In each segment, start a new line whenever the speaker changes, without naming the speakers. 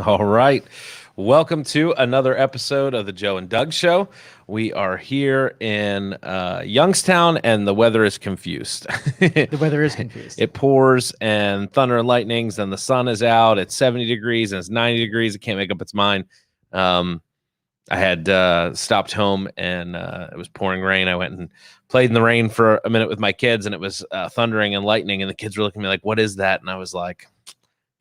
All right. Welcome to another episode of the Joe and Doug Show. We are here in Youngstown, and the weather is confused.
The weather is confused.
It pours and thunder and lightnings, and the sun is out. It's 70 degrees and it's 90 degrees. It can't make up its mind. I had stopped home, and it was pouring rain. I went and played in the rain for a minute with my kids, and it was thundering and lightning, and the kids were looking at me like, "What is that?" And I was like,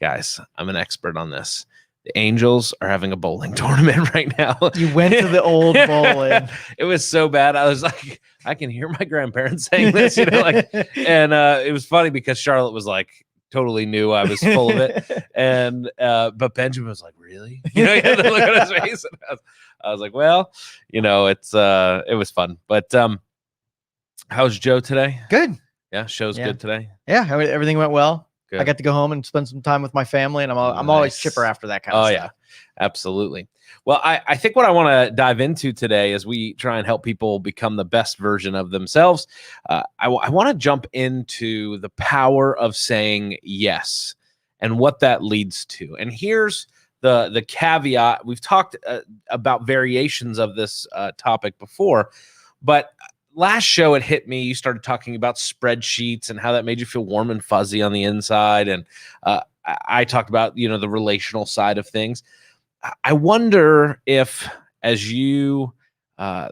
"Guys, I'm an expert on this. The Angels are having a bowling tournament right now."
You went to the old bowling.
It was so bad. I was like, I can hear my grandparents saying this, and it was funny because Charlotte was like, totally knew I was full of it. And, but Benjamin was like, really? He had to look at his face. And I was like, well, it was fun. But, how's Joe today?
Good.
Yeah. Show's good today.
Yeah. Everything went well.
Good.
I got to go home and spend some time with my family, and I'm always chipper after that kind of stuff.
Yeah, absolutely. Well, I think what I want to dive into today as we try and help people become the best version of themselves, I want to jump into the power of saying yes and what that leads to. And here's the caveat. We've talked about variations of this topic before, but last show it hit me. You started talking about spreadsheets and how that made you feel warm and fuzzy on the inside. And I talked about, the relational side of things. I wonder if, as you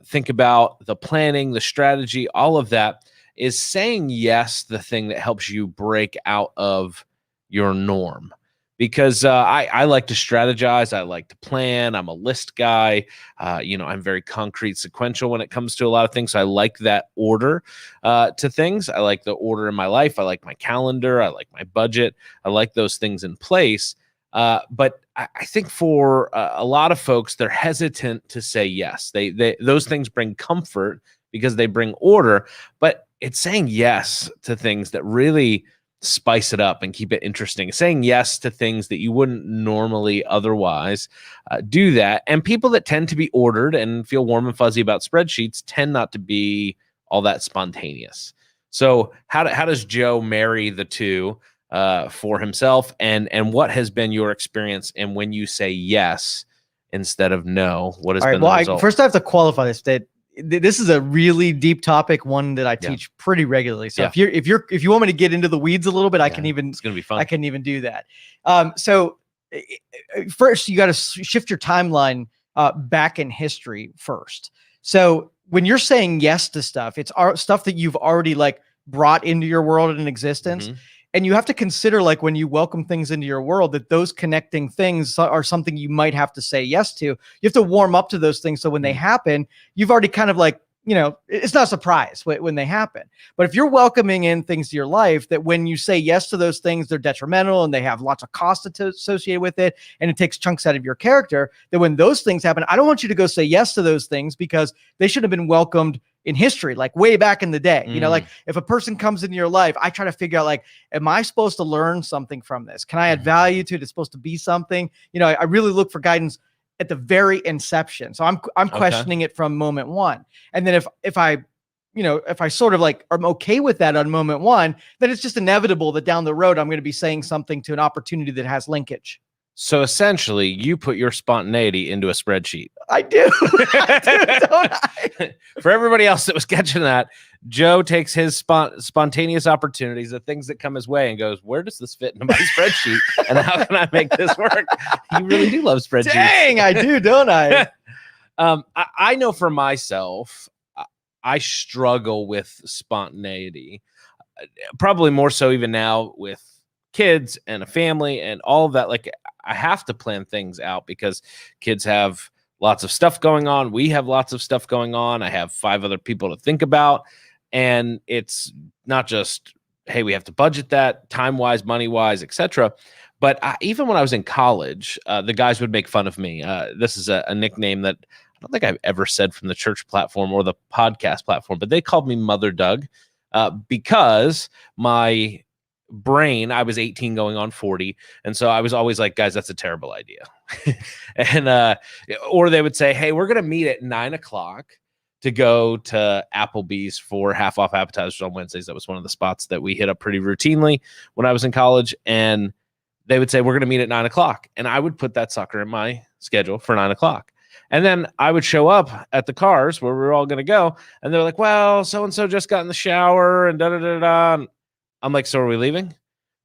think about the planning, the strategy, all of that, is saying yes the thing that helps you break out of your norm? Because I like to strategize. I like to plan. I'm a list guy. I'm very concrete, sequential when it comes to a lot of things. So I like that order to things. I like the order in my life. I like my calendar. I like my budget. I like those things in place. But I think for a lot of folks, they're hesitant to say yes. Those things bring comfort because they bring order. But it's saying yes to things that really spice it up and keep it interesting, saying yes to things that you wouldn't normally otherwise do that. And people that tend to be ordered and feel warm and fuzzy about spreadsheets tend not to be all that spontaneous. So how does Joe marry the two for himself, and what has been your experience? And when you say yes instead of no, what has been the result?
First I have to qualify this, that this is a really deep topic, one that I teach pretty regularly. So if you want me to get into the weeds a little bit, it's going to be fun. I can even do that. So first you got to shift your timeline back in history first. So when you're saying yes to stuff, it's stuff that you've already brought into your world and existence. Mm-hmm. And you have to consider, when you welcome things into your world, that those connecting things are something you might have to say yes to. You have to warm up to those things. So when they happen, you've already kind of it's not a surprise when they happen. But if you're welcoming in things to your life, that when you say yes to those things, they're detrimental and they have lots of costs associated with it, and it takes chunks out of your character, that when those things happen, I don't want you to go say yes to those things because they should have been welcomed in history, way back in the day. If a person comes into your life, I try to figure out, am I supposed to learn something from this? Can I add value to it? It's supposed to be something. I really look for guidance at the very inception. So I'm questioning it from moment one. And then if I sort of I'm okay with that on moment one, then it's just inevitable that down the road, I'm going to be saying something to an opportunity that has linkage.
So essentially, you put your spontaneity into a spreadsheet.
I do. Don't I?
For everybody else that was catching that, Joe takes his spontaneous opportunities, the things that come his way, and goes, where does this fit into my spreadsheet? And how can I make this work? You really do love spreadsheets.
Dang, I do, don't I?
I know for myself, I struggle with spontaneity, probably more so even now with kids and a family and all of that. I have to plan things out because kids have lots of stuff going on. We have lots of stuff going on. I have 5 other people to think about. And it's not just, hey, we have to budget that time-wise, money-wise, etc. But even when I was in college, the guys would make fun of me. This is a nickname that I don't think I've ever said from the church platform or the podcast platform, but they called me Mother Doug because my brain, I was 18 going on 40, and so I was always like, guys, that's a terrible idea. And or they would say, hey, we're gonna meet at 9:00 to go to Applebee's for half off appetizers on Wednesdays. That was one of the spots that we hit up pretty routinely when I was in college. And they would say, we're going to meet at 9:00. And I would put that sucker in my schedule for 9:00. And then I would show up at the cars where we were all going to go. And they're like, well, so-and-so just got in the shower and da-da-da-da. I'm like, so are we leaving?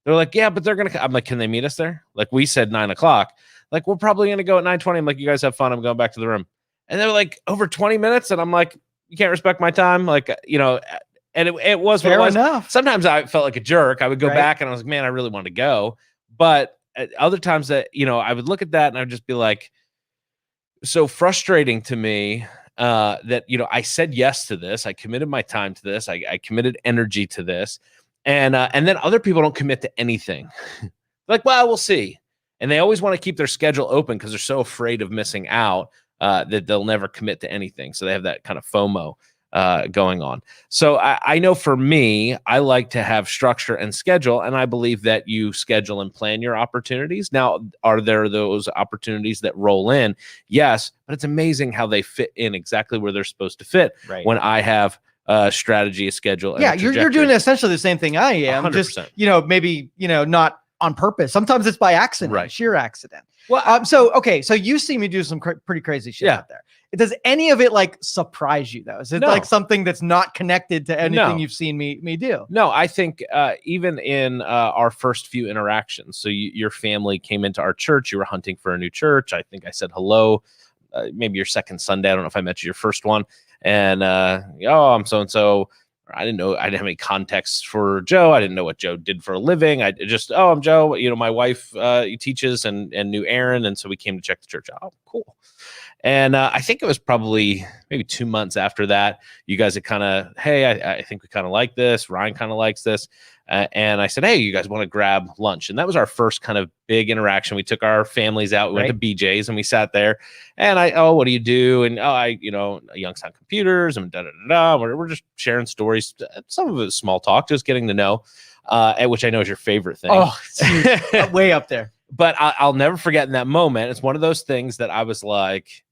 They're like, yeah, but they're going to, I'm like, can they meet us there? Like we said 9:00. Like, we're probably going to go at 9:20. I'm like, you guys have fun. I'm going back to the room. And they're like, over 20 minutes. And I'm like, you can't respect my time. Like, you know, and it was
fair
what it was.
Enough.
Sometimes I felt like a jerk. I would go back and I was like, man, I really want to go. But at other times that, you know, I would look at that and I would just be like, so frustrating to me that, you know, I said yes to this. I committed my time to this. I committed energy to this. And then other people don't commit to anything. Like, well, we'll see. And they always want to keep their schedule open because they're so afraid of missing out that they'll never commit to anything. So they have that kind of FOMO going on. So I know for me, I like to have structure and schedule, and I believe that you schedule and plan your opportunities. Now, are there those opportunities that roll in? Yes, but it's amazing how they fit in exactly where they're supposed to fit.
Right.
When I have a strategy, a schedule, and
yeah, you're doing essentially the same thing I am.
100%.
Just, you know, maybe, you know, not on purpose. Sometimes it's by accident,
right.
Sheer accident. Well, so you see me do some pretty crazy shit out there. Does any of it like surprise you though? Is it like something that's not connected to anything you've seen me do? No,
I think even in our first few interactions, so your family came into our church, you were hunting for a new church. I think I said hello, maybe your second Sunday. I don't know if I met you your first one. And, I'm so-and-so. I didn't know. I didn't have any context for Joe. I didn't know what Joe did for a living. I just, I'm Joe. You know, my wife teaches and knew Aaron. And so we came to check the church out. Oh, cool. And I think it was probably maybe 2 months after that, you guys had kind of, hey, I think we kind of like this. Ryan kind of likes this. And I said, hey, you guys want to grab lunch? And that was our first kind of big interaction. We took our families out. We went to BJ's and we sat there. And what do you do? And Youngstown Computers and da-da-da-da. We're just sharing stories. Some of it was small talk, just getting to know, which I know is your favorite thing.
Oh, way up there.
But I'll never forget in that moment. It's one of those things that I was like,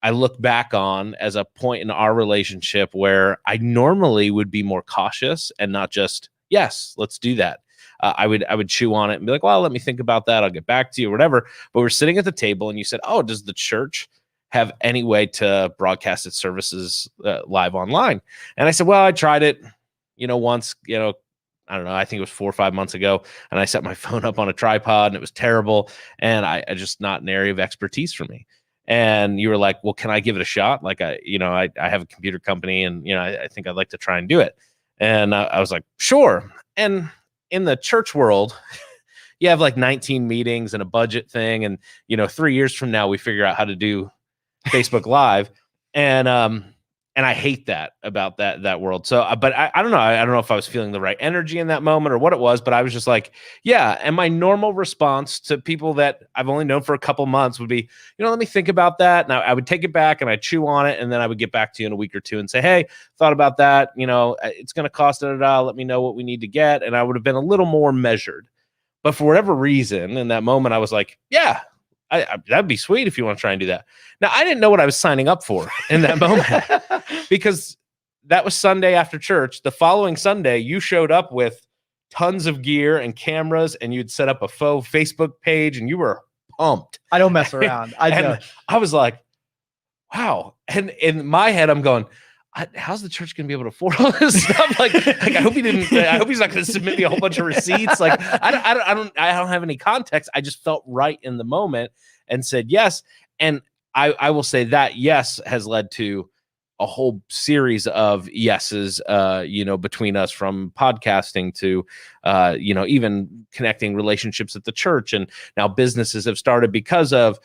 I look back on as a point in our relationship where I normally would be more cautious and not just, yes, let's do that. I would chew on it and be like, well, let me think about that. I'll get back to you or whatever. But we're sitting at the table and you said, oh, does the church have any way to broadcast its services live online? And I said, well, I tried it, once, I don't know, I think it was 4 or 5 months ago. And I set my phone up on a tripod and it was terrible. And I just not an area of expertise for me. And you were like, well, can I give it a shot? Like, I have a computer company and, I think I'd like to try and do it. And I was like, sure. And in the church world, you have like 19 meetings and a budget thing. And, 3 years from now, we figure out how to do Facebook Live. And I hate that about that world. So, but I don't know. I don't know if I was feeling the right energy in that moment or what it was, but I was just like, yeah. And my normal response to people that I've only known for a couple months would be, let me think about that. And I would take it back and I'd chew on it. And then I would get back to you in a week or two and say, hey, thought about that. It's going to cost let me know what we need to get. And I would have been a little more measured. But for whatever reason, in that moment, I was like, yeah, that'd be sweet if you want to try and do that. Now, I didn't know what I was signing up for in that moment because that was Sunday after church. The following Sunday, you showed up with tons of gear and cameras and you'd set up a faux Facebook page and you were pumped.
I don't mess around.
I was like, wow. And in my head, I'm going, how's the church going to be able to afford all this stuff? Like I hope he's not going to submit me a whole bunch of receipts. Like I don't have any context. I just felt right in the moment and said yes. And I will say that yes has led to a whole series of yeses, between us, from podcasting to, even connecting relationships at the church. And now businesses have started because of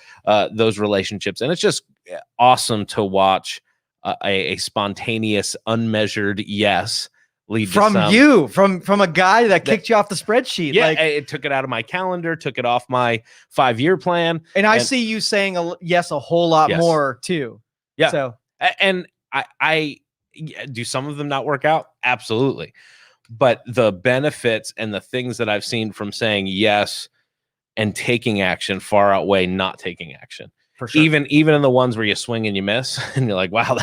those relationships. And it's just awesome to watch a spontaneous, unmeasured yes lead
from
to
you, from a guy that kicked you off the spreadsheet.
Yeah, it took it out of my calendar, took it off my 5-year plan.
And I see you saying yes a whole lot more too.
Yeah.
So
and I do some of them not work out? Absolutely. But the benefits and the things that I've seen from saying yes and taking action far outweigh not taking action. For sure. Even in the ones where you swing and you miss and you're like, wow,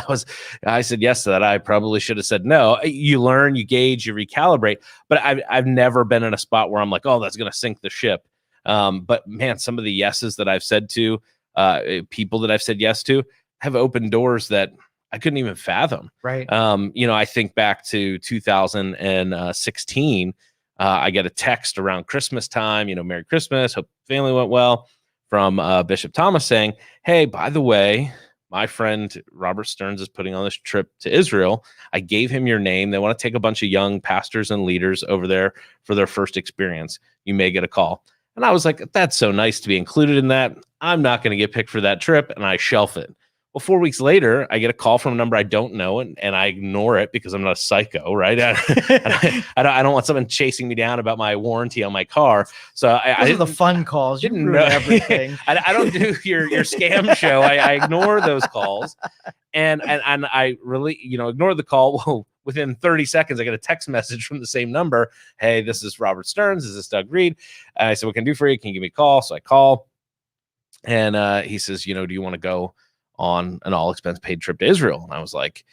I said yes to that. I probably should have said no. You learn, you gauge, you recalibrate. But I've never been in a spot where I'm like, oh, that's going to sink the ship. But man, some of the yeses that I've said to people that I've said yes to have opened doors that I couldn't even fathom.
Right.
I think back to 2016. I get a text around Christmas time, Merry Christmas, hope the family went well, from Bishop Thomas saying, hey, by the way, my friend Robert Stearns is putting on this trip to Israel. I gave him your name. They want to take a bunch of young pastors and leaders over there for their first experience. You may get a call. And I was like, that's so nice to be included in that. I'm not going to get picked for that trip. And I shelf it. Well, 4 weeks later, I get a call from a number I don't know, and I ignore it because I'm not a psycho, right? I don't want someone chasing me down about my warranty on my car. So I
didn't, the fun calls.
Didn't know everything. I don't do your scam show. I ignore those calls, and I really ignore the call. Well, within 30 seconds, I get a text message from the same number. Hey, this is Robert Stearns. Is this Doug Reed? And I said, what can I do for you? Can you give me a call? So I call, and he says, do you want to go on an all expense paid trip to Israel? And I was like,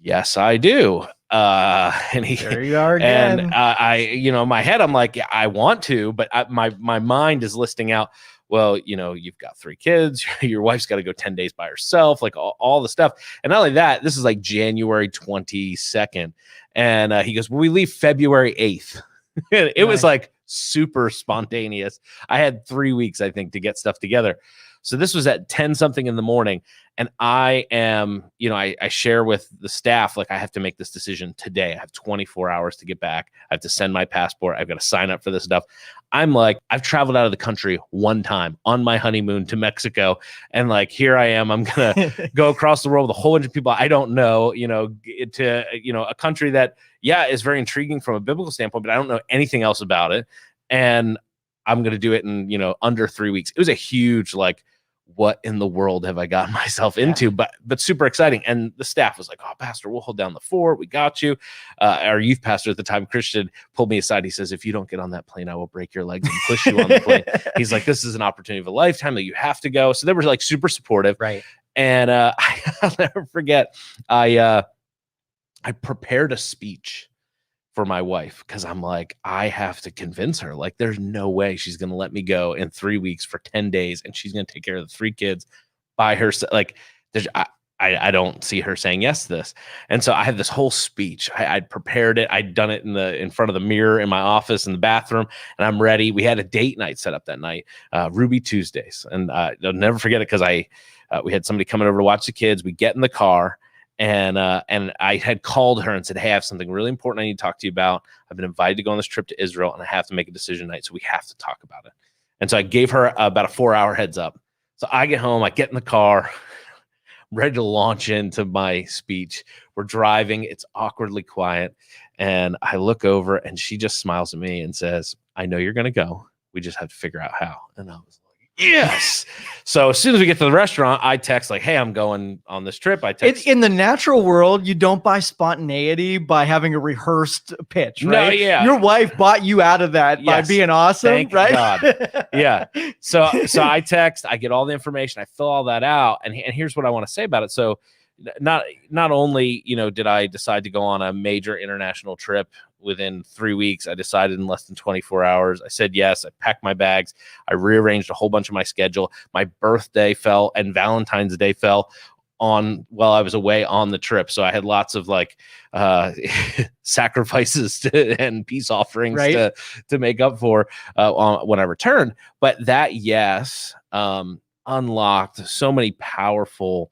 yes, I do. And
there you are again.
And I, in my head, I'm like, yeah, I want to, but my mind is listing out, well, you've got 3 kids, your wife's got to go 10 days by herself, like all the stuff. And not only that, this is like January 22nd. And he goes, well, we leave February 8th. It was like super spontaneous. I had 3 weeks, I think, to get stuff together. So this was at 10 something in the morning. And I am, I share with the staff, like, I have to make this decision today. I have 24 hours to get back. I have to send my passport. I've got to sign up for this stuff. I'm like, I've traveled out of the country one time on my honeymoon to Mexico. And like, here I am, I'm going to go across the world with a whole bunch of people I don't know, to, a country that, is very intriguing from a biblical standpoint, but I don't know anything else about it. And I'm going to do it in, under 3 weeks. It was a huge, like, what in the world have I gotten myself into? But super exciting. And the staff was like, oh, pastor, we'll hold down the fort. We got you. Our youth pastor at the time, Christian, pulled me aside. He says, if you don't get on that plane, I will break your legs and push you on the plane. He's like, this is an opportunity of a lifetime that you have to go. So they were like super supportive.
Right.
And I'll never forget, I prepared a speech for my wife, because I'm like, I have to convince her, like, there's no way she's going to let me go in 3 weeks for 10 days and she's going to take care of the 3 kids by herself. Like, I don't see her saying yes to this. And so I had this whole speech. I'd prepared it. I'd done it in front of the mirror in my office in the bathroom, and I'm ready. We had a date night set up that night, Ruby Tuesdays. And I'll never forget it, because we had somebody coming over to watch the kids. We get in the car, and I had called her and said, hey, I have something really important I need to talk to you about. I've been invited to go on this trip to Israel, and I have to make a decision tonight, so we have to talk about it. And so I gave her about a 4-hour heads up. So I get home, I get in the car, ready to launch into my speech. We're driving. It's awkwardly quiet. And I look over, and she just smiles at me and says, I know you're going to go. We just have to figure out how. And I was like, yes. So as soon as we get to the restaurant, I text like, hey, I'm going on this trip. I text.
In the natural world, you don't buy spontaneity by having a rehearsed pitch, right?
No, yeah.
Your wife bought you out of that by being awesome,
thank
right?
God. Yeah. So I text, I get all the information, I fill all that out. And here's what I want to say about it. So not only, did I decide to go on a major international trip within 3 weeks, I decided in less than 24 hours. I said yes. I packed my bags. I rearranged a whole bunch of my schedule. My birthday fell and Valentine's Day fell on while I was away on the trip. So I had lots of like sacrifices and peace offerings to make up for when I returned. But that unlocked so many powerful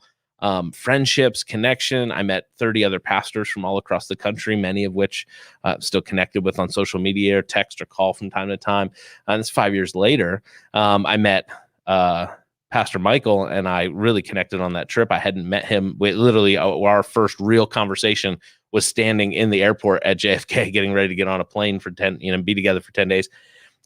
friendships, connection. I met 30 other pastors from all across the country, many of which I'm still connected with on social media or text or call from time to time. And it's 5 years later. I met Pastor Michael, and I really connected on that trip. I hadn't met him. Literally, our first real conversation was standing in the airport at JFK, getting ready to get on a plane for 10, be together for 10 days.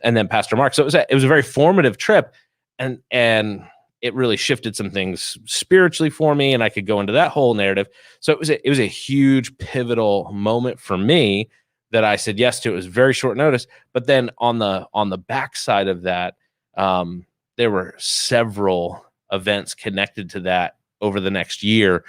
And then Pastor Mark. So it was a very formative trip. And it really shifted some things spiritually for me, and I could go into that whole narrative. So it was a huge pivotal moment for me that I said yes to. It was very short notice, but then on the backside of that, there were several events connected to that over the next year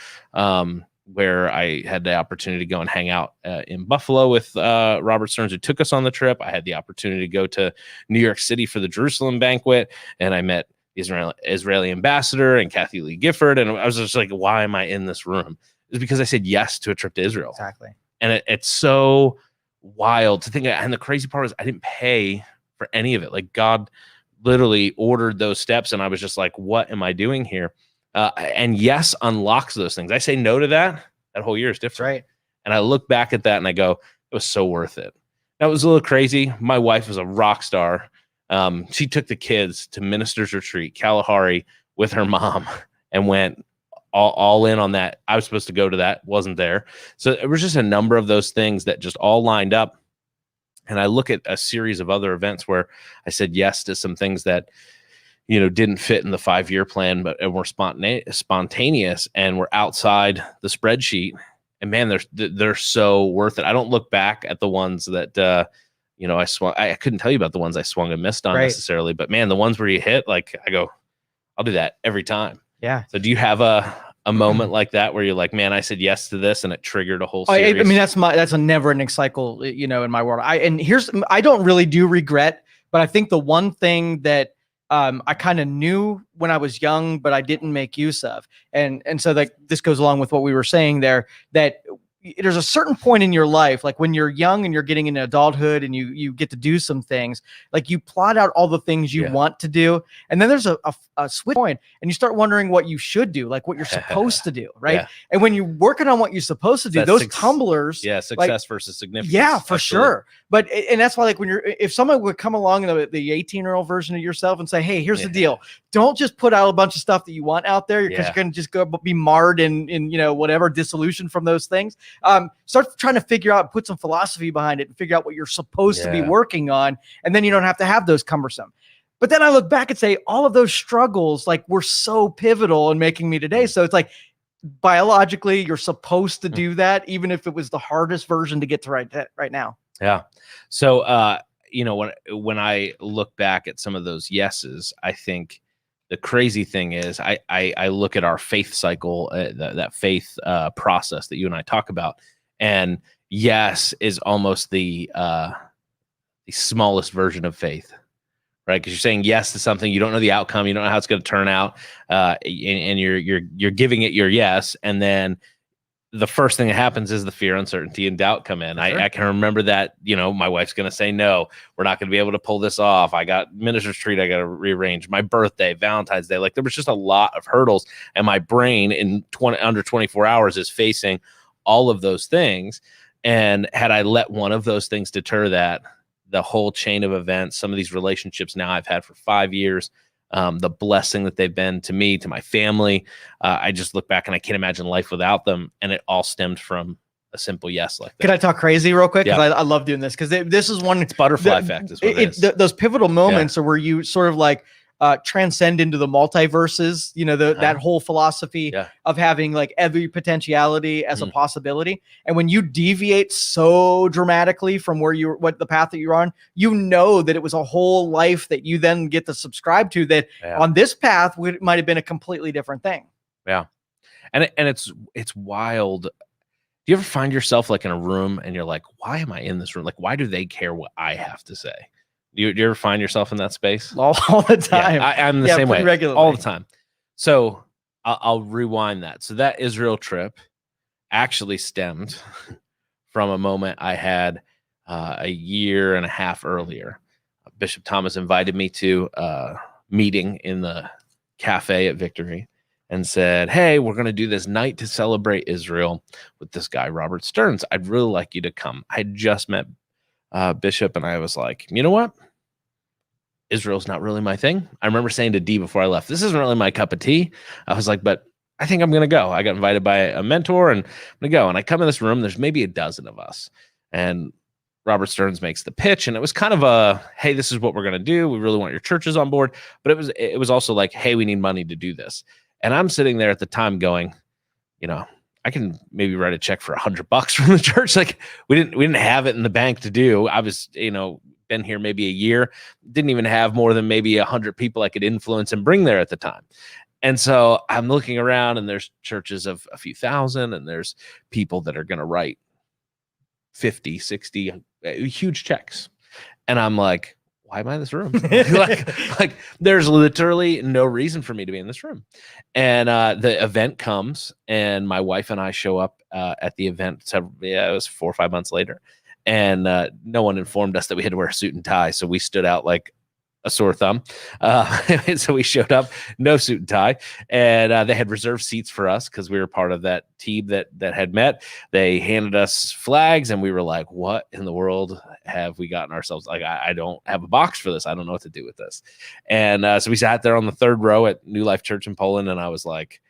where I had the opportunity to go and hang out in Buffalo with Robert Stearns, who took us on the trip. I had the opportunity to go to New York City for the Jerusalem banquet, and I met the Israeli ambassador and Kathy Lee Gifford. And I was just like, why am I in this room? It's because I said yes to a trip to Israel.
Exactly.
And it's so wild to think. And the crazy part is I didn't pay for any of it. Like God literally ordered those steps. And I was just like, what am I doing here? And yes unlocks those things. I say no to that. That whole year is different.
Right.
And I look back at that and I go, it was so worth it. That was a little crazy. My wife was a rock star. She took the kids to Ministers Retreat, Kalahari, with her mom and went all in on that. I was supposed to go to that, wasn't there. So it was just a number of those things that just all lined up. And I look at a series of other events where I said yes to some things that, didn't fit in the 5-year plan, but were spontaneous and were outside the spreadsheet. And man, they're so worth it. I don't look back at the ones that, I swung. I couldn't tell you about the ones I swung and missed on necessarily, but man, the ones where you hit, like I go, I'll do that every time.
Yeah.
So do you have a moment like that where you're like, man, I said yes to this and it triggered a whole series?
I mean, that's a never ending cycle, in my world. I don't really do regret, but I think the one thing that I kind of knew when I was young, but I didn't make use of. And so like this goes along with what we were saying there, that there's a certain point in your life, like when you're young and you're getting into adulthood and you get to do some things, like you plot out all the things you want to do. And then there's a switch point and you start wondering what you should do, like what you're supposed to do. Right. Yeah. And when you're working on what you're supposed to do, those tumblers.
Yeah. Success versus significance.
Yeah, for sure. But, and that's why, like if someone would come along in the 18-year-old version of yourself and say, hey, here's the deal. Don't just put out a bunch of stuff that you want out there because you're going to just go be marred in whatever dissolution from those things. Start trying to figure out, put some philosophy behind it and figure out what you're supposed to be working on. And then you don't have to have those cumbersome. But then I look back and say all of those struggles, like were so pivotal in making me today. So it's like biologically you're supposed to do that, even if it was the hardest version to get to right now.
Yeah. So, when I look back at some of those yeses, I think the crazy thing is I look at our faith cycle, that faith process that you and I talk about, and yes is almost the smallest version of faith, right? Because you're saying yes to something, you don't know the outcome, you don't know how it's going to turn out, and you're giving it your yes, and then the first thing that happens is the fear, uncertainty, and doubt come in. Sure. I can remember that, my wife's going to say, no, we're not going to be able to pull this off. I got Ministers Retreat. I got to rearrange my birthday, Valentine's Day. Like there was just a lot of hurdles and my brain in under 24 hours is facing all of those things. And had I let one of those things deter that, the whole chain of events, some of these relationships now I've had for 5 years, the blessing that they've been to me, to my family. I just look back and I can't imagine life without them. And it all stemmed from a simple yes like that.
Can I talk crazy real quick? Because I love doing this because this is one.
It's butterfly effect is what it is.
Those pivotal moments are where you sort of like transcend into the multiverses, that whole philosophy of having like every potentiality as a possibility. And when you deviate so dramatically from what the path that you're on, that it was a whole life that you then get to subscribe to that on this path might have been a completely different thing.
Yeah. And it's wild. Do you ever find yourself like in a room and you're like, why am I in this room? Like, why do they care what I have to say? Do you ever find yourself in that space?
All the time.
Yeah, I'm the same way.
Regularly.
All the time. So I'll rewind that. So that Israel trip actually stemmed from a moment I had a year and a half earlier. Bishop Thomas invited me to a meeting in the cafe at Victory and said, hey, we're going to do this night to celebrate Israel with this guy, Robert Stearns. I'd really like you to come. I had just met Bishop, and I was like, you know what? Israel's not really my thing. I remember saying to D before I left, this isn't really my cup of tea. I was like, but I think I'm going to go. I got invited by a mentor and I'm going to go. And I come in this room, there's maybe a dozen of us. And Robert Stearns makes the pitch. And it was kind of a, hey, this is what we're going to do. We really want your churches on board. But it was also like, hey, we need money to do this. And I'm sitting there at the time going, I can maybe write a check for $100 from the church. Like we didn't have it in the bank to do. I was, been here maybe a year, didn't even have more than maybe 100 people I could influence and bring there at the time. And so I'm looking around, and there's churches of a few thousand, and there's people that are going to write 50, 60 huge checks. And I'm like, why am I in this room? like there's literally no reason for me to be in this room. And the event comes, and my wife and I show up at the event. It was 4 or 5 months later. And no one informed us that we had to wear a suit and tie. So we stood out like a sore thumb. And so we showed up, no suit and tie, and they had reserved seats for us because we were part of that team that had met. They handed us flags, and we were like, what in the world have we gotten ourselves? Like, I don't have a box for this. I don't know what to do with this. And so we sat there on the third row at New Life Church in Poland, and I was like,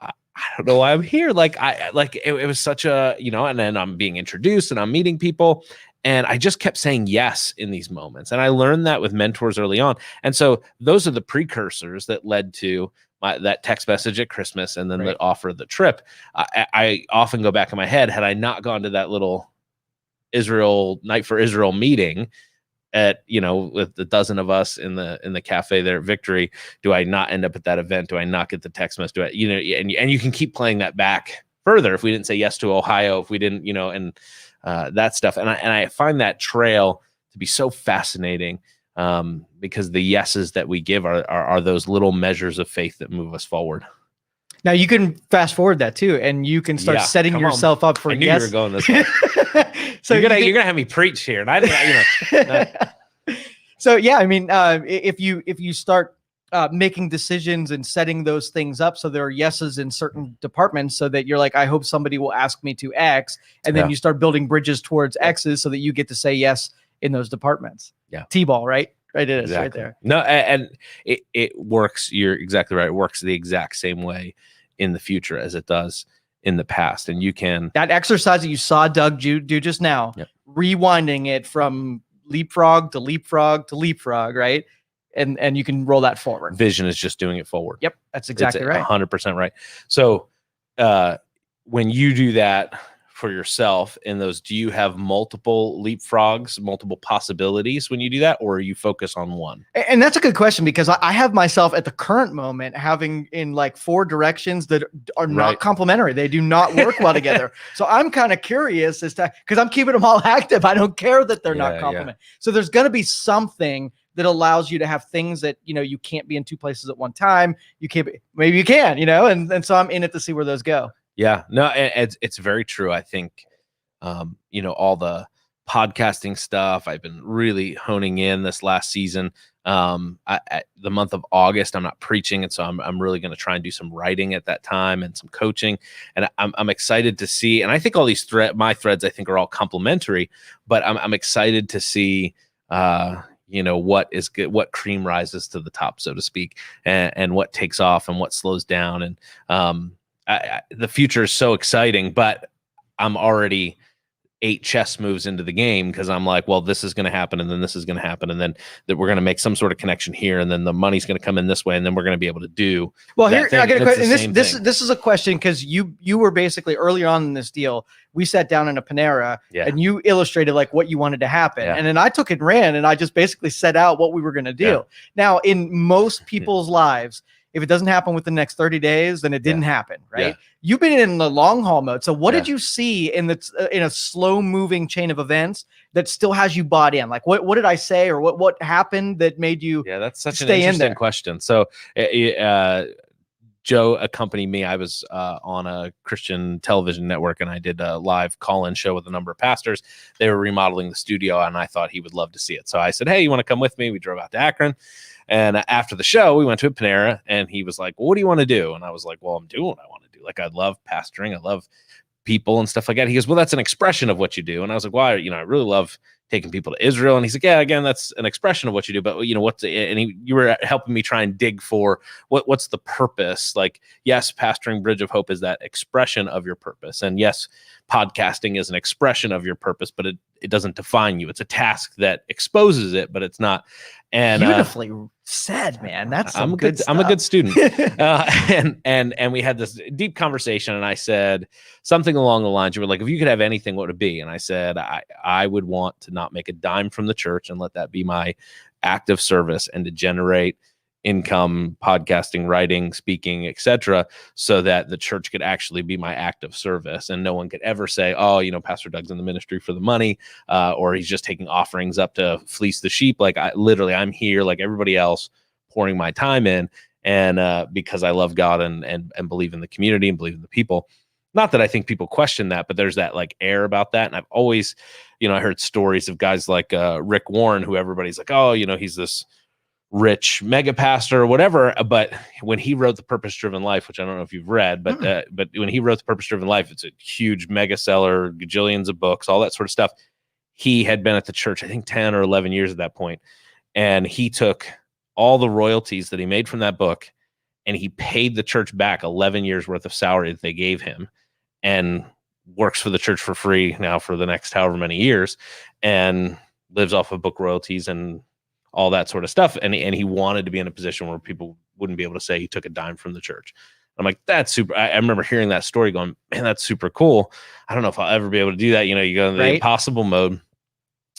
I don't know why I'm here. It was such a, and then I'm being introduced, and I'm meeting people. And I just kept saying yes in these moments. And I learned that with mentors early on. And so those are the precursors that led to that text message at Christmas, and then the offer of the trip. I often go back in my head, had I not gone to that little Night for Israel meeting at, with the dozen of us in the cafe there at Victory, do I not end up at that event? Do I not get the text message? Do I, and you can keep playing that back further. If we didn't say yes to Ohio, if we didn't, and that stuff. And I find that trail to be so fascinating, because the yeses that we give are those little measures of faith that move us forward.
Now you can fast forward that too, and you can start setting yourself up for.
I knew you were going this way. So you're gonna have me preach here, and I didn't.
So yeah, I mean, if you start making decisions and setting those things up so there are yeses in certain departments, so that you're like, I hope somebody will ask me to X, and then you start building bridges towards X's so that you get to say yes in those departments.
Yeah,
T-ball, right? Right, it is right there.
No, and it works. You're exactly right. It works the exact same way in the future as it does in the past. And you can,
that exercise that you saw Doug do just now, rewinding it from leapfrog to leapfrog to leapfrog, right? And you can roll that forward.
Vision is just doing it forward.
Yep, that's exactly right.
100% right. So when you do that for yourself in those, do you have multiple leapfrogs, multiple possibilities when you do that, or you focus on one?
And that's a good question, because I have myself at the current moment having in like 4 directions that are not complementary. They do not work well together. So I'm kind of curious as to, because I'm keeping them all active. I don't care that they're not complementary. So there's going to be something that allows you to have things that, you can't be in 2 places at one time. You can't be, maybe you can, and so I'm in it to see where those go.
Yeah, no, it's very true. I think, all the podcasting stuff I've been really honing in this last season. At the month of August, I'm not preaching, and so I'm really going to try and do some writing at that time and some coaching. And I'm excited to see. And I think all these my threads, I think, are all complementary. But I'm excited to see, what is good, what cream rises to the top, so to speak, and what takes off and what slows down. And the future is so exciting, but I'm already 8 chess moves into the game, because I'm like, well, this is going to happen, and then this is going to happen, and then that we're going to make some sort of connection here, and then the money's going to come in this way, and then we're going to be able to do. Well, here I got a question. And this
is a question, because you were basically earlier on in this deal. We sat down in a Panera, and you illustrated like what you wanted to happen, and then I took it and ran, and I just basically set out what we were going to do. Yeah. Now, in most people's lives, if it doesn't happen within the next 30 days, then it didn't happen, right? Yeah. You've been in the long haul mode. So what did you see in in a slow moving chain of events that still has you bought in? Like what did I say, or what happened that made you
that's such an interesting question. So Joe accompanied me. I was on a Christian television network, and I did a live call-in show with a number of pastors. They were remodeling the studio, and I thought he would love to see it. So I said, hey, you want to come with me? We drove out to Akron. And after the show, we went to a Panera, and he was like, well, what do you want to do? And I was like, well, I'm doing what I want to do. Like, I love pastoring. I love people and stuff like that. He goes, well, that's an expression of what you do. And I was like, well, I really love taking people to Israel. And he's like, yeah, again, that's an expression of what you do. But you were helping me try and dig for what's the purpose? Like, yes, pastoring Bridge of Hope is that expression of your purpose. And yes, podcasting is an expression of your purpose, but it doesn't define you. It's a task that exposes it, but it's not. And
beautifully said, man. That's some good stuff.
I'm a good student. And we had this deep conversation, and I said something along the lines, you were like, if you could have anything, what would it be? And I said, I would want to not make a dime from the church and let that be my act of service, and to generate income, podcasting, writing, speaking, etc., so that the church could actually be my act of service, and no one could ever say, oh, Pastor Doug's in the ministry for the money, or he's just taking offerings up to fleece the sheep. Like I'm here like everybody else, pouring my time in, and because I love God and believe in the community and believe in the people. Not that I think people question that, but there's that like air about that. And I've always, I heard stories of guys like Rick Warren, who everybody's like, oh, he's this rich mega pastor or whatever. But when he wrote The Purpose Driven Life, which I don't know if you've read, but when he wrote The Purpose Driven Life, it's a huge mega seller, gajillions of books, all that sort of stuff. He had been at the church, I think 10 or 11 years at that point. And he took all the royalties that he made from that book and he paid the church back 11 years worth of salary that they gave him, and works for the church for free now for the next however many years, and lives off of book royalties and all that sort of stuff. And he wanted to be in a position where people wouldn't be able to say he took a dime from the church. I'm like, that's super. I remember hearing that story going, man, that's super cool. I don't know if I'll ever be able to do that. You go in the impossible mode.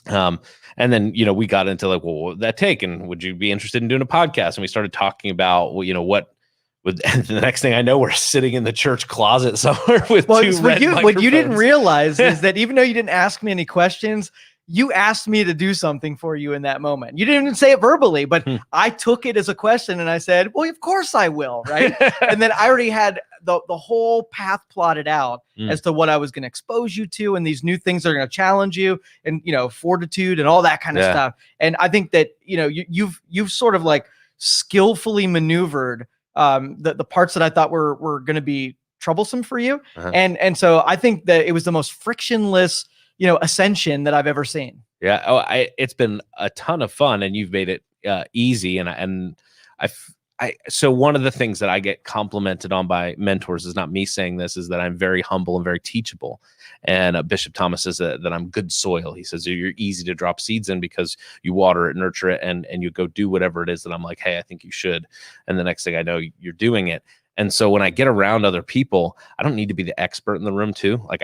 And then, we got into like, well, what would that take? And would you be interested in doing a podcast? And we started talking about, what would, and the next thing I know, we're sitting in the church closet somewhere with two red microphones.
What you didn't realize is that even though you didn't ask me any questions, you asked me to do something for you in that moment. You didn't even say it verbally, but I took it as a question and I said, well, of course I will. Right. And then I already had the whole path plotted out as to what I was going to expose you to, and these new things that are going to challenge you, and, fortitude and all that kind of stuff. And I think that, you've sort of like skillfully maneuvered the parts that I thought were going to be troublesome for you. And so I think that it was the most frictionless ascension that I've ever seen.
Yeah. Oh, it's been a ton of fun, and you've made it easy. So one of the things that I get complimented on by mentors, is not me saying this, is that I'm very humble and very teachable. And Bishop Thomas says that I'm good soil. He says you're easy to drop seeds in because you water it, nurture it, and you go do whatever it is that I'm like, hey, I think you should. And the next thing I know, you're doing it. And so when I get around other people, I don't need to be the expert in the room too. Like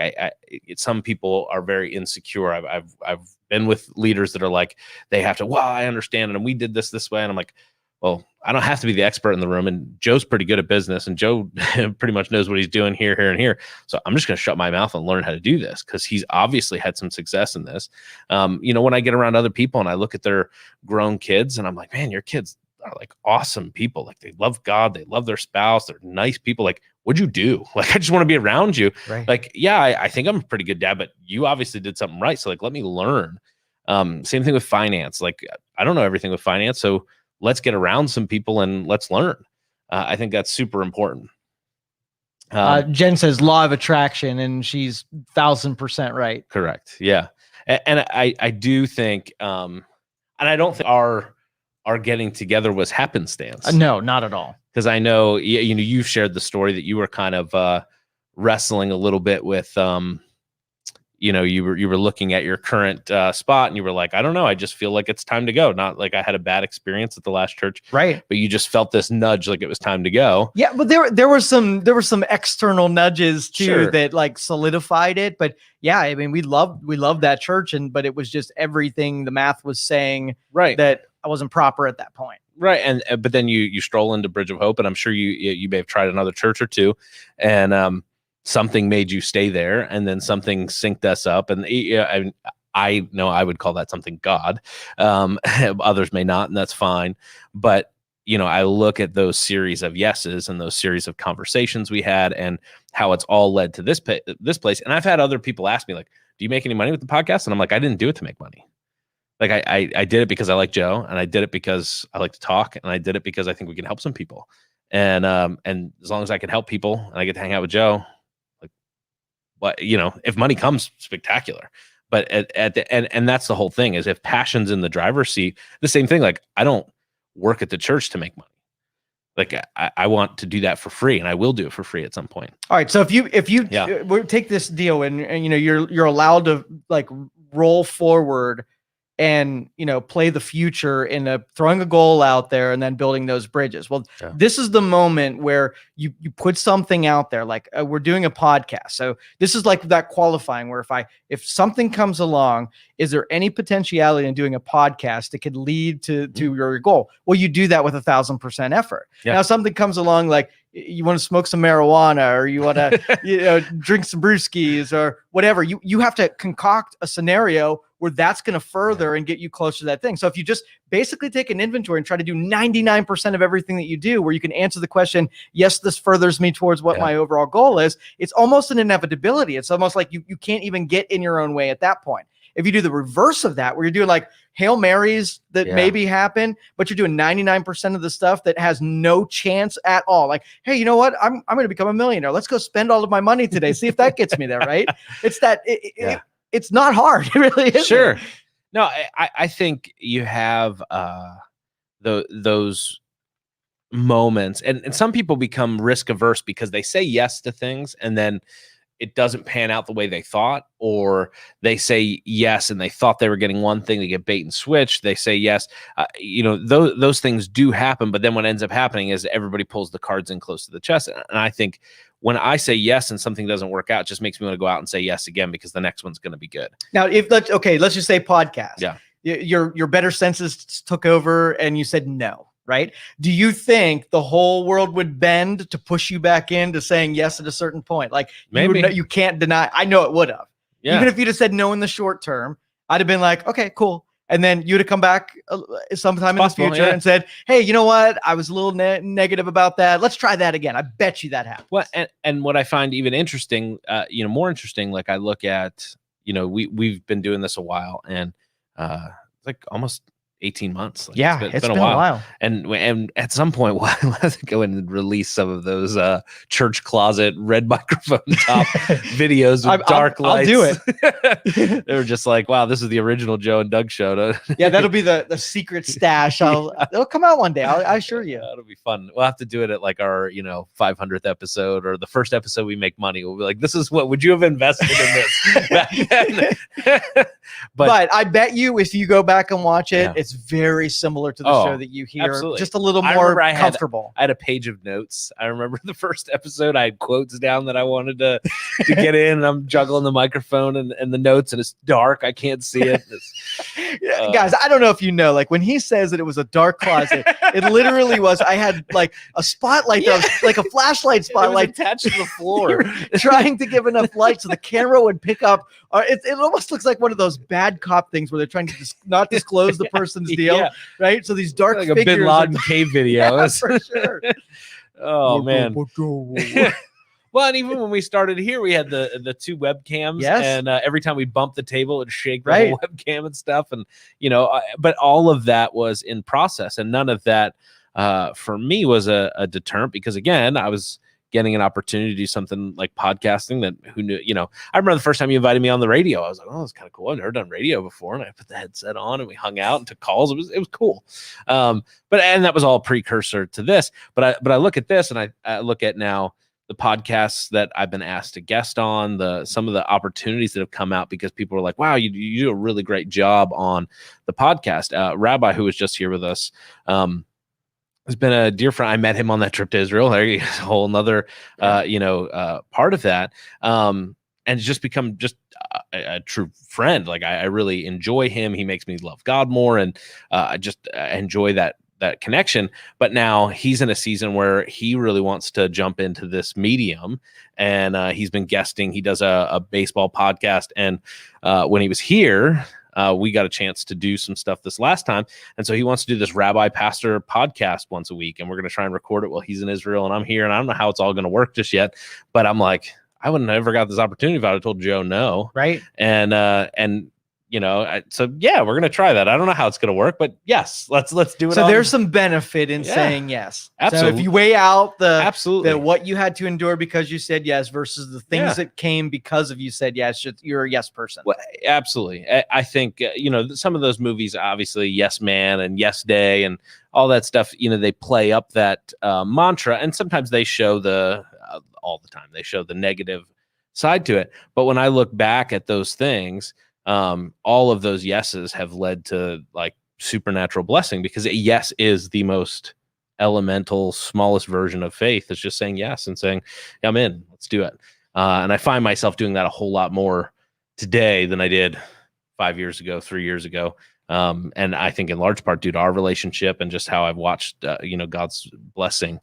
some people are very insecure. I've been with leaders that are like, they have to, well, I understand, and we did this way. And I'm like, well, I don't have to be the expert in the room. And Joe's pretty good at business, and Joe pretty much knows what he's doing here, and here. So I'm just going to shut my mouth and learn how to do this, because he's obviously had some success in this. When I get around other people and I look at their grown kids, and I'm like, man, your kids are like awesome people. Like, they love God, they love their spouse, they're nice people. Like, what'd you do? Like, I just want to be around you. Right. Like, yeah, I think I'm a pretty good dad, but you obviously did something right. So like, let me learn. Same thing with finance. Like, I don't know everything with finance, so let's get around some people and let's learn. I think that's super important.
Jen says law of attraction, and she's 1,000% right.
Correct. Yeah. And I do think, and I don't think our getting together was happenstance.
No, not at all.
Because I know, you've shared the story that you were kind of wrestling a little bit with, you were looking at your current spot, and you were like, I don't know, I just feel like it's time to go. Not like I had a bad experience at the last church,
right?
But you just felt this nudge, like it was time to go.
Yeah, but there were some external nudges too that like solidified it. But yeah, I mean, we loved that church, but it was just everything the math was saying that I wasn't proper at that point.
Right. And but then you stroll into Bridge of Hope, and I'm sure you may have tried another church or two, and something made you stay there, and then something synced us up. And I know I would call that something God. Others may not, and that's fine. But I look at those series of yeses and those series of conversations we had, and how it's all led to this place. And I've had other people ask me, like, do you make any money with the podcast? And I'm like, I didn't do it to make money. Like, I did it because I like Joe, and I did it because I like to talk, and I did it because I think we can help some people. And as long as I can help people and I get to hang out with Joe, like, what, if money comes, spectacular. But at the end, and that's the whole thing, is if passion's in the driver's seat, the same thing. Like, I don't work at the church to make money. Like, I want to do that for free, and I will do it for free at some point.
All right. So if you take this deal and you're allowed to like roll forward and, play the future in throwing a goal out there and then building those bridges. Well, this is the moment where you put something out there, like we're doing a podcast. So this is like that qualifying where if something comes along, is there any potentiality in doing a podcast that could lead to your goal? Well, you do that with 1,000% effort. Yeah. Now, something comes along like you want to smoke some marijuana, or you want to drink some brewskis or whatever. You have to concoct a scenario where that's going to further and get you closer to that thing. So if you just basically take an inventory and try to do 99% of everything that you do, where you can answer the question, yes, this furthers me towards what my overall goal is, it's almost an inevitability. It's almost like you can't even get in your own way at that point. If you do the reverse of that, where you're doing like Hail Marys that maybe happen, but you're doing 99% of the stuff that has no chance at all. Like, hey, you know what? I'm going to become a millionaire. Let's go spend all of my money today. See if that gets me there, right? It's that it's not hard. It really is.
Sure. No, I think you have those moments, and some people become risk averse because they say yes to things and then it doesn't pan out the way they thought, or they say yes and they thought they were getting one thing, they get bait and switch. They say yes. Those things do happen, but then what ends up happening is everybody pulls the cards in close to the chest. And I think when I say yes and something doesn't work out, it just makes me want to go out and say yes again, because the next one's going to be good.
Now, let's just say podcast. Yeah. Your better senses took over and you said no. Right? Do you think the whole world would bend to push you back into saying yes at a certain point? Like, maybe you can't deny. I know it would have. Yeah. Even if you'd have said no in the short term, I'd have been like, okay, cool. And then you'd have come back sometime in the future and said, hey, you know what? I was a little negative about that. Let's try that again. I bet you that happens.
Well, and what I find even interesting, more interesting, like I look at, we've been doing this a while, and it's like almost 18 months. Like
it's been a while.
And at some point we'll have to go and release some of those church closet red microphone top videos with dark lights.
I'll do it.
They were just like, wow, this is the original Joe and Doug show.
Yeah, that'll be the secret stash. It'll come out one day. I assure you.
That'll be fun. We'll have to do it at like our 500th episode, or the first episode we make money. We'll be like, this is what would you have invested in this back then?
But I bet you if you go back and watch it, it's very similar to the show that you hear.
Absolutely.
Just a little more comfortable.
I had a page of notes. I remember the first episode, I had quotes down that I wanted to get in, and I'm juggling the microphone and the notes, and it's dark. I can't see it.
Guys, I don't know if you know, like when he says that it was a dark closet, it literally was. I had like a spotlight, like a flashlight spotlight
attached to the floor,
trying to give enough light so the camera would pick up. It almost looks like one of those bad cop things where they're trying to not disclose the person's deal, right? So these dark
like
figures,
a Bin Laden cave video.
Yeah, for sure.
Oh man. Well, and even when we started here, we had the two webcams, and every time we bumped the table, it would shake the whole webcam and stuff, and but all of that was in process, and none of that for me was a deterrent, because again, I was getting an opportunity to do something like podcasting that who knew, I remember the first time you invited me on the radio, I was like, oh, that's kind of cool. I've never done radio before. And I put the headset on and we hung out and took calls. It was cool. And that was all precursor to this, but I look at this, and I look at now the podcasts that I've been asked to guest on, some of the opportunities that have come out because people are like, wow, you do a really great job on the podcast. Rabbi, who was just here with us, has been a dear friend. I met him on that trip to Israel. There you go, a whole nother, part of that. And it's just become a true friend. Like I really enjoy him. He makes me love God more. And I just enjoy that connection. But now he's in a season where he really wants to jump into this medium, and he's been guesting. He does a baseball podcast. And when he was here, we got a chance to do some stuff this last time. And so he wants to do this rabbi pastor podcast once a week. And we're going to try and record it while he's in Israel and I'm here. And I don't know how it's all going to work just yet, but I'm like, I wouldn't have ever got this opportunity if I had told Joe no.
Right.
And so yeah, we're going to try that. I don't know how it's going to work, but yes, let's do it.
So there's some benefit in saying yes.
Absolutely.
So if you weigh out
absolutely
what you had to endure because you said yes versus the things that came because of you said yes, you're a yes person.
Well, absolutely. I think, some of those movies, obviously Yes Man and Yes Day and all that stuff, they play up that mantra, and sometimes they show all the time, they show the negative side to it. But when I look back at those things, all of those yeses have led to like supernatural blessing, because a yes is the most elemental, smallest version of faith. It's just saying yes and saying, yeah, I'm in, let's do it. And I find myself doing that a whole lot more today than I did 5 years ago, 3 years ago. And I think in large part due to our relationship and just how I've watched, God's blessing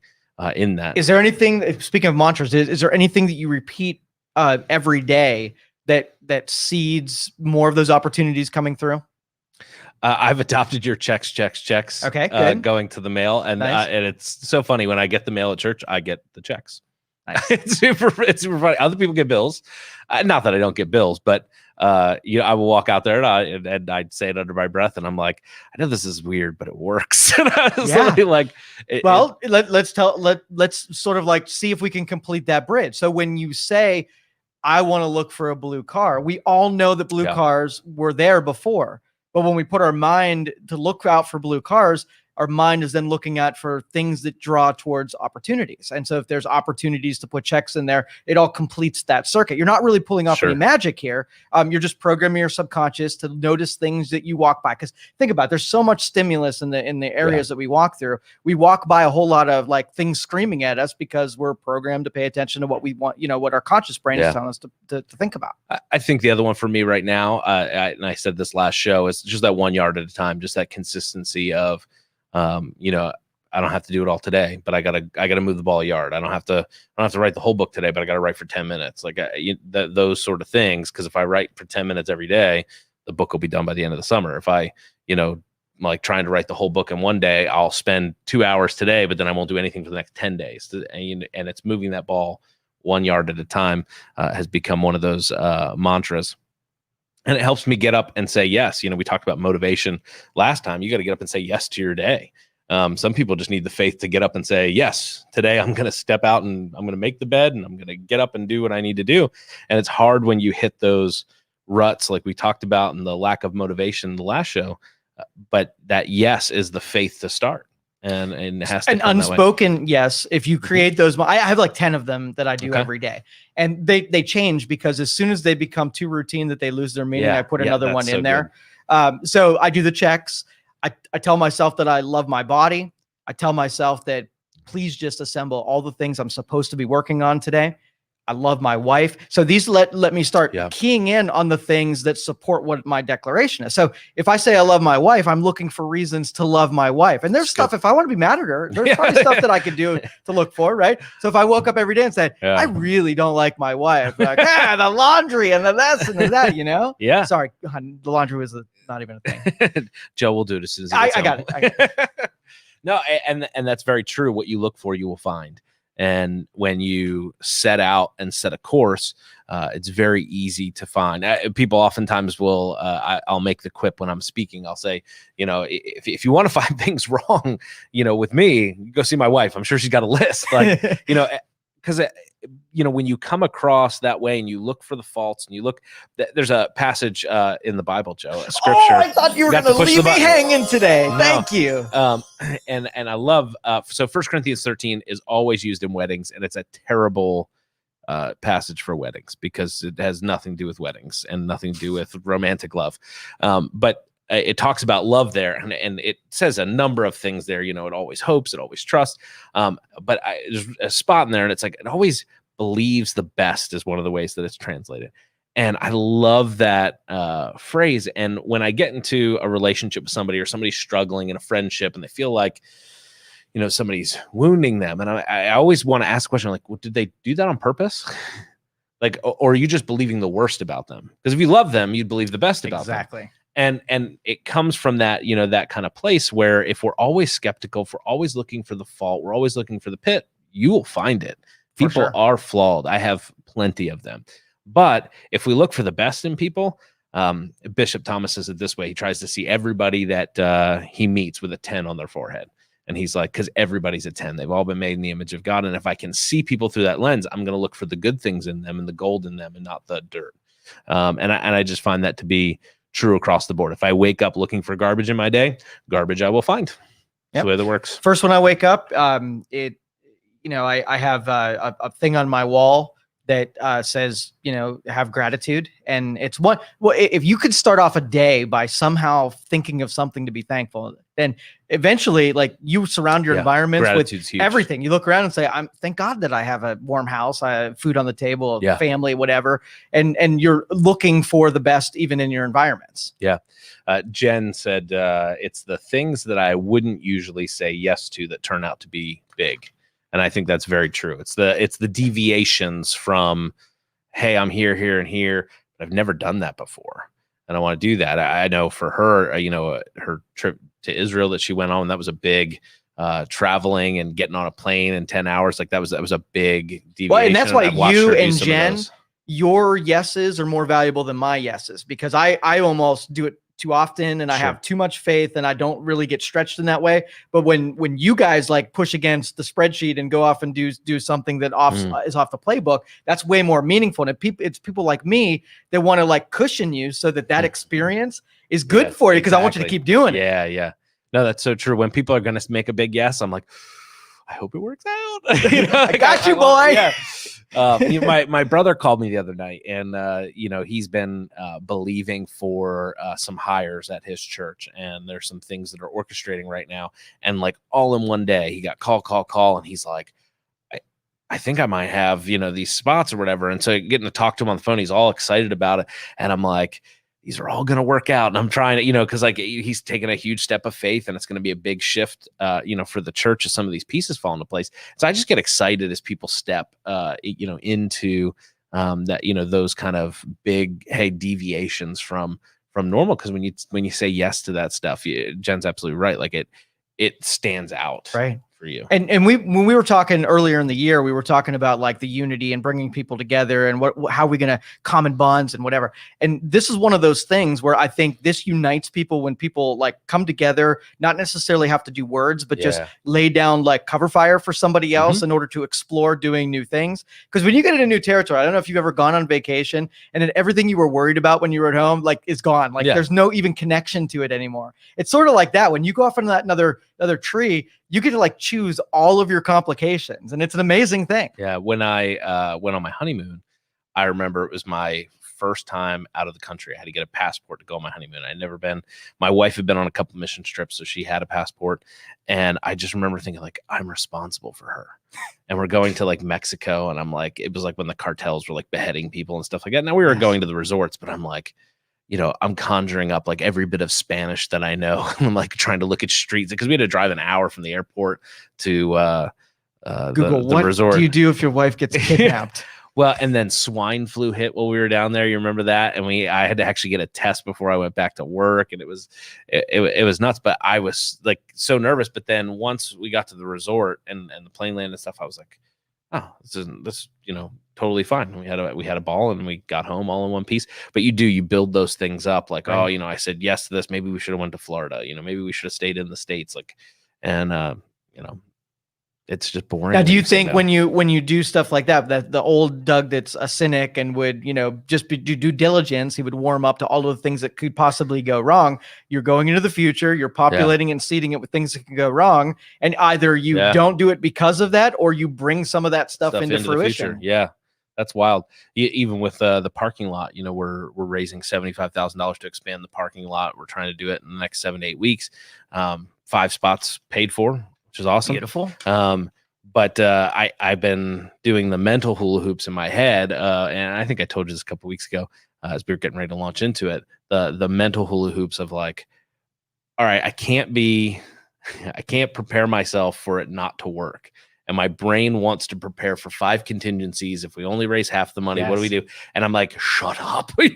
in that.
Is there anything, speaking of mantras, is there anything that you repeat every day that seeds more of those opportunities coming through?
I've adopted your checks.
Okay, good.
Going to the mail, and
Nice.
And it's so funny when I get the mail at church, I get the checks.
Nice.
It's super funny. Other people get bills, not that I don't get bills, but I will walk out there and I'd say it under my breath, and I'm like, I know this is weird, but it works. And I was like,
let's sort of like see if we can complete that bridge. So when you say, I want to look for a blue car, we all know that blue cars were there before. But when we put our mind to look out for blue cars, our mind is then looking at for things that draw towards opportunities. And so if there's opportunities to put checks in there, it all completes that circuit. You're not really pulling off any magic here. You're just programming your subconscious to notice things that you walk by. Because think about it, there's so much stimulus in the areas that we walk through. We walk by a whole lot of like things screaming at us because we're programmed to pay attention to what we want, what our conscious brain is telling us to think about.
I think the other one for me right now, and I said this last show, is just that 1 yard at a time, just that consistency of, I don't have to do it all today, but I gotta move the ball a yard. I don't have to write the whole book today, but I gotta write for 10 minutes. Like those sort of things. Cause if I write for 10 minutes every day, the book will be done by the end of the summer. If I, like trying to write the whole book in one day, I'll spend 2 hours today, but then I won't do anything for the next 10 days. And it's moving that ball 1 yard at a time has become one of those mantras. And it helps me get up and say yes. We talked about motivation last time. You got to get up and say yes to your day. Some people just need the faith to get up and say, yes, today I'm going to step out and I'm going to make the bed and I'm going to get up and do what I need to do. And it's hard when you hit those ruts like we talked about and the lack of motivation in the last show. But that yes is the faith to start. And it has to
an unspoken yes. If you create those, I have like 10 of them that I do every day, and they change because as soon as they become too routine that they lose their meaning, I put another one in there. So I do the checks. I tell myself that I love my body. I tell myself that please just assemble all the things I'm supposed to be working on today. I love my wife. So these let me start keying in on the things that support what my declaration is. So if I say I love my wife, I'm looking for reasons to love my wife. And there's stuff, if I want to be mad at her, there's probably stuff that I could do to look for, right? So if I woke up every day and said, I really don't like my wife, like, the laundry and the this and the that,
Yeah.
Sorry, hon, the laundry was not even a thing.
Joe will do it as soon as
I got it.
No, and that's very true. What you look for, you will find. And when you set out and set a course, it's very easy to find. People oftentimes will, I'll make the quip when I'm speaking. I'll say, if you want to find things wrong, with me, go see my wife. I'm sure she's got a list. Like, because when you come across that way and you look for the faults and you look, there's a passage in the Bible, Joe, a scripture. Oh,
I thought you were going to leave me hanging today. No. Thank you.
And I love, so 1 Corinthians 13 is always used in weddings, and it's a terrible passage for weddings because it has nothing to do with weddings and nothing to do with romantic love. But it talks about love there, and it says a number of things there. It always hopes, it always trusts. But there's a spot in there, and it's like it always believes the best is one of the ways that it's translated. And I love that phrase. And when I get into a relationship with somebody or somebody's struggling in a friendship and they feel like, somebody's wounding them, and I always want to ask a question like, well, did they do that on purpose? Like, or are you just believing the worst about them? Because if you love them, you'd believe the best about them.
Exactly.
And it comes from that, that kind of place where if we're always skeptical, if we're always looking for the fault, we're always looking for the pit, you will find it. People are flawed. I have plenty of them. But if we look for the best in people, Bishop Thomas says it this way. He tries to see everybody that he meets with a 10 on their forehead. And he's like, because everybody's a 10. They've all been made in the image of God. And if I can see people through that lens, I'm going to look for the good things in them and the gold in them and not the dirt. And I just find that to be true across the board. If I wake up looking for garbage in my day, garbage I will find. That's the way that works.
First, when I wake up, I have a thing on my wall that says, have gratitude. And it's well, if you could start off a day by somehow thinking of something to be thankful, then eventually, like, you surround your environments with everything. You look around and say, thank God that I have a warm house, I have food on the table, family, whatever. And you're looking for the best even in your environments.
Yeah. Jen said, it's the things that I wouldn't usually say yes to that turn out to be big. And I think that's very true. It's the deviations from, hey, I'm here, here, and here, but I've never done that before, and I want to do that. I know for her, her trip to Israel that she went on, that was a big traveling and getting on a plane in 10 hours. Like that was a big deviation.
Well, and that's why you and Jen, your yeses are more valuable than my yeses, because I almost do it too often, and I have too much faith, and I don't really get stretched in that way. But when you guys like push against the spreadsheet and go off and do something that is off the playbook, that's way more meaningful. And it's people like me that want to like cushion you so that experience is good for you, because I want you to keep doing it.
Yeah. No, that's so true. When people are going to make a big yes, I'm like, I hope it works out.
I got you, boy.
Yeah. My brother called me the other night, and he's been believing for some hires at his church, and there's some things that are orchestrating right now. And like all in one day, he got call, and he's like, I think I might have these spots or whatever. And so getting to talk to him on the phone, he's all excited about it, and I'm like, these are all going to work out. And I'm trying to, because like he's taken a huge step of faith, and it's going to be a big shift, for the church as some of these pieces fall into place. So I just get excited as people step, into that, those kind of big, deviations from normal. Cause when you say yes to that stuff, Jen's absolutely right. Like it stands out.
Right.
For you.
And when we were talking earlier in the year, we were talking about like the unity and bringing people together, and how we're going to common bonds and whatever. And this is one of those things where I think this unites people, when people like come together, not necessarily have to do words, but just lay down like cover fire for somebody else in order to explore doing new things. Because when you get into new territory, I don't know if you've ever gone on vacation and then everything you were worried about when you were at home, like, is gone. Like there's no even connection to it anymore. It's sort of like that. When you go off into that another tree, you get to like choose all of your complications, and it's an amazing thing.
Yeah. When I went on my honeymoon, I remember it was my first time out of the country. I had to get a passport to go on my honeymoon. I'd never been. My wife had been on a couple mission trips, so she had a passport. And I just remember thinking like, I'm responsible for her. And we're going to like Mexico, and I'm like, it was like when the cartels were like beheading people and stuff like that. Now we were going to the resorts, but I'm like, I'm conjuring up like every bit of Spanish that I know. I'm like trying to look at streets, because we had to drive an hour from the airport to
Google,
the resort.
What do you do if your wife gets kidnapped?
Well, and then swine flu hit while we were down there. You remember that? And I had to actually get a test before I went back to work, and it was nuts. But I was like so nervous. But then once we got to the resort and the plane landed and stuff, I was like, oh, this totally fine. We had a ball, and we got home all in one piece. But you build those things up, like, right. Oh, I said yes to this. Maybe we should have went to Florida. Maybe we should have stayed in the States. Like, and it's just boring.
Now, do you think when you do stuff like that the old Doug that's a cynic and would just do due diligence, he would warm up to all of the things that could possibly go wrong? You're going into the future, you're populating and seeding it with things that can go wrong, and either you don't do it because of that, or you bring some of that stuff into fruition.
Yeah, that's wild. Even with the parking lot, we're raising $75,000 to expand the parking lot. We're trying to do it in the next 7 to 8 weeks. 5 spots paid for, which is awesome.
Beautiful.
But I've been doing the mental hula hoops in my head, and I think I told you this a couple weeks ago as we were getting ready to launch into it. The mental hula hoops of like, all right, I can't prepare myself for it not to work. And my brain wants to prepare for 5 contingencies. If we only raise half the money, what do we do? And I'm like, shut up. And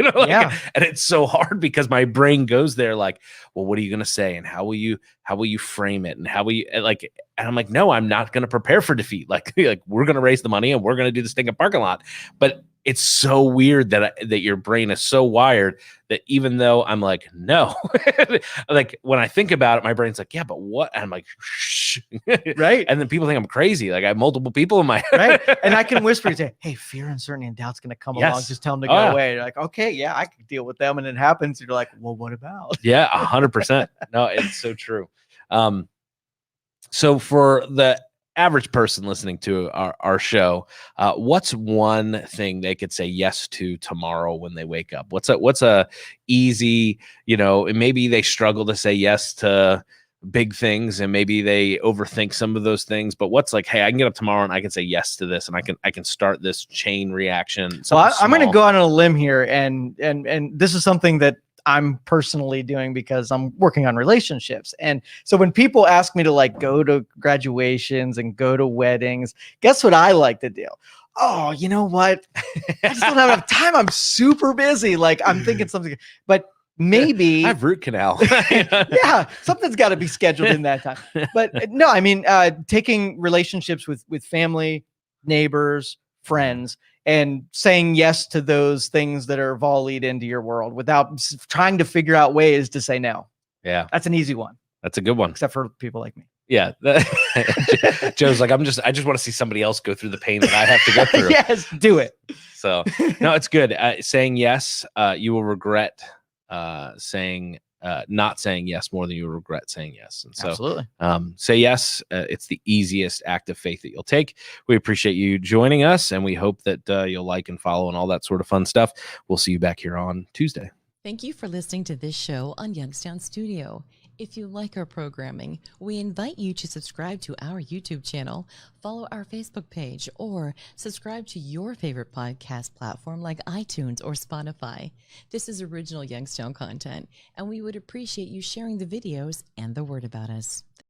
it's so hard because my brain goes there like, well, what are you going to say? And how will you frame it? And how will you like, and I'm like, no, I'm not going to prepare for defeat. Like we're going to raise the money and we're going to do this thing in parking lot. But it's so weird that your brain is so wired that even though I'm like, no, like when I think about it, my brain's like, yeah, but what? And I'm like, shh.
Right.
And then people think I'm crazy. Like I have multiple people in my
right. And I can whisper and say, hey, fear, uncertainty, and doubt's going to come along. Just tell them to go away. You're like, okay, yeah, I can deal with them. And it happens. You're like, well, what about?
Yeah, 100%. No, it's so true. So for the average person listening to our show, what's one thing they could say yes to tomorrow when they wake up? What's a easy, and maybe they struggle to say yes to big things, and maybe they overthink some of those things, but what's like, hey, I can get up tomorrow and I can say yes to this, and I can start this chain reaction.
Well, I'm going to go on a limb here, and this is something that I'm personally doing because I'm working on relationships. And so when people ask me to like go to graduations and go to weddings, guess what I like to do? Oh, you know what? I just don't have enough time. I'm super busy. Like I'm thinking something, but maybe
I have root canal.
Yeah, something's got to be scheduled in that time. But no, I mean, taking relationships with family, neighbors, friends, and saying yes to those things that are volleyed into your world without trying to figure out ways to say no.
Yeah,
that's an easy one.
That's a good one,
except for people like me.
Yeah, Joe's like, I just want to see somebody else go through the pain that I have to go through.
Yes, do it.
So no, it's good. Saying yes, you will regret not saying yes more than you regret saying yes. And so
absolutely,
say yes. It's the easiest act of faith that you'll take. We appreciate you joining us, and we hope that you'll like and follow and all that sort of fun stuff. We'll see you back here on Tuesday.
Thank you for listening to this show on Youngstown Studio. If you like our programming, we invite you to subscribe to our YouTube channel, follow our Facebook page, or subscribe to your favorite podcast platform like iTunes or Spotify. This is original Youngstown content, and we would appreciate you sharing the videos and the word about us.